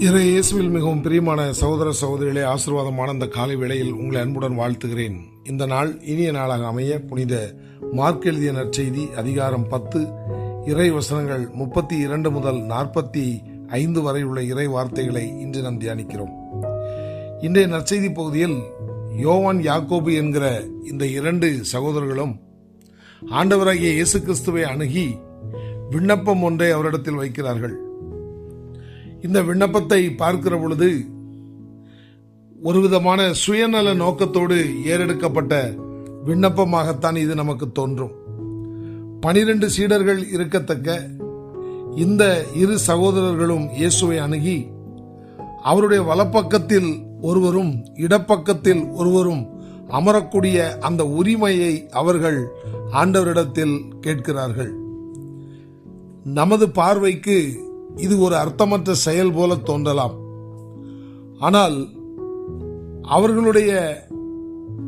இயேசுவில் மிகவும் பிரியமான சகோதர சகோதரிகளே, ஆசீர்வாதமான இந்த காலை வேளையில் உங்களை அன்புடன் வாழ்த்துகிறேன். இந்த நாள் இனிய நாளாக அமைய புனித மார்க் எழுதிய நற்செய்தி அதிகாரம் 10 இறை வசனங்கள் 32 முதல் 45 வரை உள்ள இறை வார்த்தைகளை இன்று நாம் தியானிக்கிறோம். இன்றைய நற்செய்தி பகுதியில் யோவான் யாக்கோபு என்கிற இந்த 2 சகோதரர்களும் ஆண்டவராகிய இயேசு கிறிஸ்துவை அணுகி விண்ணப்பம் ஒன்றை அவரிடத்தில் வைக்கிறார்கள். இந்த விண்ணப்பத்தை பார்க்கிற பொழுது ஒரு விதமான சுயநல நோக்கத்தோடு ஏறெடுக்கப்பட்ட விண்ணப்பமாகத்தான் இது நமக்கு தோன்றும். 12 சீடர்கள் இருக்கத்தக்க இந்த 2 சகோதரர்களும் இயேசுவை அணுகி அவருடைய வலப்பக்கத்தில் ஒருவரும் இடப்பக்கத்தில் ஒருவரும் அமரக்கூடிய அந்த உரிமையை அவர்கள் ஆண்டவரிடத்தில் கேட்கிறார்கள். நமது பார்வைக்கு இது ஒரு அர்த்தமற்ற செயல் போல தோன்றலாம். ஆனால் அவர்களுடைய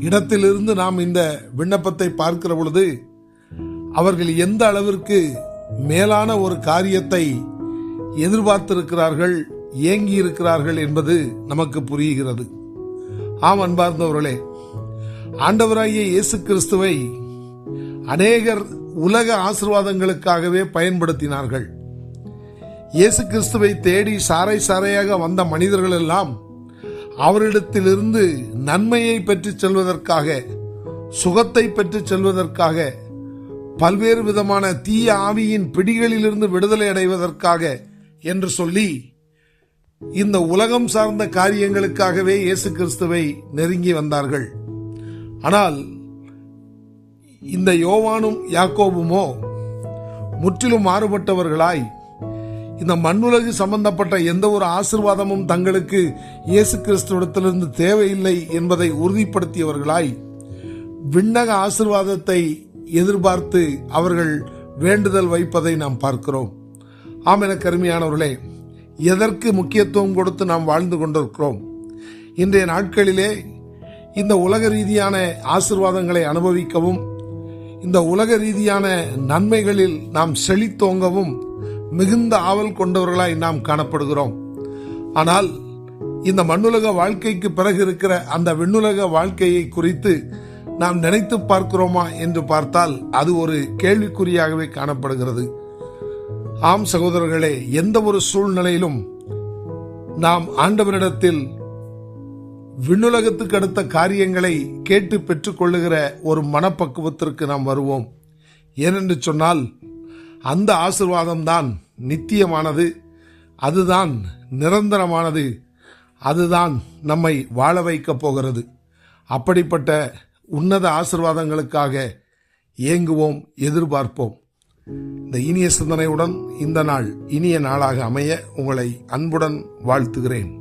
இடத்திலிருந்து நாம் இந்த விண்ணப்பத்தை பார்க்கிற பொழுது அவர்கள் எந்த அளவிற்கு மேலான ஒரு காரியத்தை எதிர்பார்த்திருக்கிறார்கள், ஏங்கி இருக்கிறார்கள் என்பது நமக்கு புரிகிறது. ஆம் அன்பார்ந்தவர்களே, ஆண்டவராகிய இயேசு கிறிஸ்துவை அநேகர் உலக ஆசீர்வாதங்களுக்காகவே பயன்படுத்தினார்கள். இயேசு கிறிஸ்துவை தேடி சாறை சாறையாக வந்த மனிதர்கள் எல்லாம் அவரிடத்திலிருந்து நன்மையை பெற்றுச் செல்வதற்காக, சுகத்தை பெற்றுச் செல்வதற்காக, பல்வேறு விதமான தீய ஆவியின் பிடிகளிலிருந்து விடுதலை அடைவதற்காக என்று சொல்லி இந்த உலகம் சார்ந்த காரியங்களுக்காகவே இயேசு கிறிஸ்துவை நெருங்கி வந்தார்கள். ஆனால் இந்த யோவானும் யாக்கோபுமோ முற்றிலும் மாறுபட்டவர்களாய் இந்த மண்ணுலகு சம்பந்தப்பட்ட எந்த ஒரு ஆசீர்வாதமும் தங்களுக்கு இயேசு கிறிஸ்துவிடத்திலிருந்து தேவையில்லை என்பதை உறுதிப்படுத்தியவர்களாய் விண்ணக ஆசீர்வாதத்தை எதிர்பார்த்து அவர்கள் வேண்டுதல் வைப்பதை நாம் பார்க்கிறோம். ஆம், எனக்கு அருமையானவர்களே, எதற்கு முக்கியத்துவம் கொடுத்து நாம் வாழ்ந்து கொண்டிருக்கிறோம்? இன்றைய நாட்களிலே இந்த உலக ரீதியான ஆசீர்வாதங்களை அனுபவிக்கவும், இந்த உலக ரீதியான நன்மைகளில் நாம் செழித்தோங்கவும் மிகுந்த ஆவல் கொண்டவர்களாய் நாம் காணப்படுகிறோம். ஆனால் இந்த மண்ணுலக வாழ்க்கைக்கு பிறகு இருக்கிற அந்த விண்ணுலக வாழ்க்கையை குறித்து நாம் நினைத்து பார்க்கிறோமா என்று பார்த்தால் அது ஒரு கேள்விக்குறியாகவே காணப்படுகிறது. ஆம் சகோதரர்களே, எந்த ஒரு சூழ்நிலையிலும் நாம் ஆண்டவரிடத்தில் விண்ணுலகத்துக்கு அடுத்த காரியங்களை கேட்டு பெற்றுக்கொள்ளுகிற ஒரு மனப்பக்குவத்திற்கு நாம் வருவோம். ஏனென்று சொன்னால் அந்த ஆசீர்வாதம் தான் நித்தியமானது, அதுதான் நிரந்தரமானது, அதுதான் நம்மை வாழ வைக்கப் போகிறது. அப்படிப்பட்ட உன்னத ஆசீர்வாதங்களுக்காக ஏங்குவோம், எதிர்பார்ப்போம். இந்த இனிய சிந்தனையுடன் இந்த நாள் இனிய நாளாக அமைய உங்களை அன்புடன் வாழ்த்துகிறேன்.